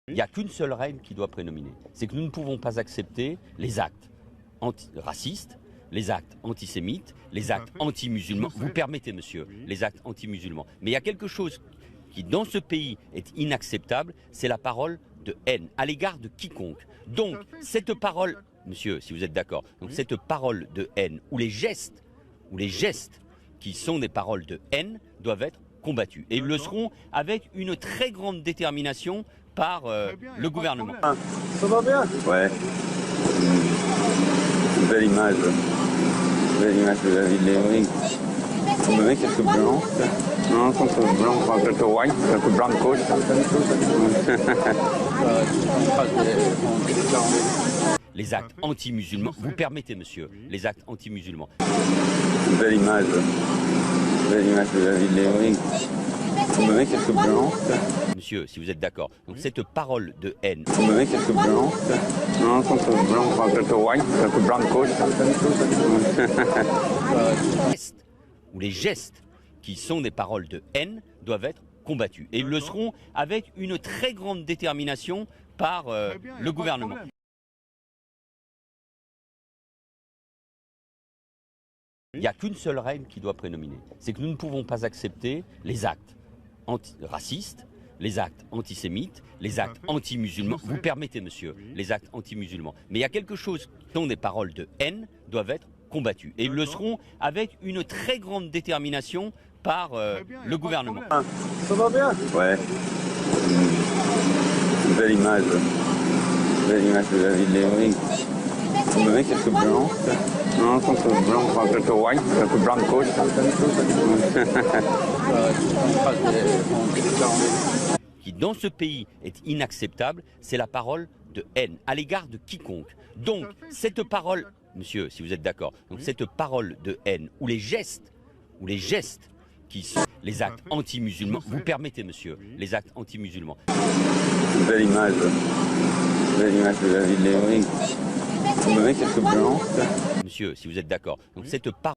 Il n'y a qu'une seule règle qui doit prédominer. C'est que nous ne pouvons pas accepter les actes racistes, les actes antisémites, les actes anti-musulmans. Vous permettez, monsieur, les actes anti-musulmans. Mais il y a quelque chose qui, dans ce pays, est inacceptable, c'est la parole de haine à l'égard de quiconque. Donc, cette parole, monsieur, si vous êtes d'accord, donc cette parole de haine ou les gestes qui sont des paroles de haine doivent être combattus. Et ils le seront avec une très grande détermination par le gouvernement. Ça va bien? Ouais. Belle image. Belle image de la ville d'Evry. Vous me mettez quelques blancs? Non, quelques blancs, pas quelques white, quelques blancs de côte. Les actes anti-musulmans, vous permettez, monsieur, les actes anti-musulmans. Belle image. Belle image de la ville d'Evry. Vous me mettez quelques blancs? Monsieur, si vous êtes d'accord. Donc cette parole de haine. Vous me mettez quelques blancs? Non, quelques blancs, pas quelques white, quelques blancs de côte. Les gestes qui sont des paroles de haine doivent être combattus. Et ils le seront avec une très grande détermination par le gouvernement. Il n'y a qu'une seule règle qui doit prédominer. C'est que nous ne pouvons pas accepter les actes racistes, les actes antisémites, les actes anti-musulmans. Vous permettez, monsieur, les actes anti-musulmans. Mais il y a quelque chose dont des paroles de haine doivent être combattues. Et ils le seront avec une très grande détermination par le gouvernement. Ça va bien? Ouais. Belle image. Belle image de la ville d'Evry. Vous me mettez quelques blancs? Non, quelques blancs, pas quelques white, quelques blancs de côte. Qui, dans ce pays, est inacceptable, c'est la parole de haine à l'égard de quiconque. Donc, cette parole, monsieur, si vous êtes d'accord, donc cette parole de haine ou les gestes qui sont les actes anti-musulmans, vous permettez, monsieur, les actes anti-musulmans. Belle image de la ville d'Evry. Vous me mettez quelques blancs? Monsieur, si vous êtes d'accord, donc cette parole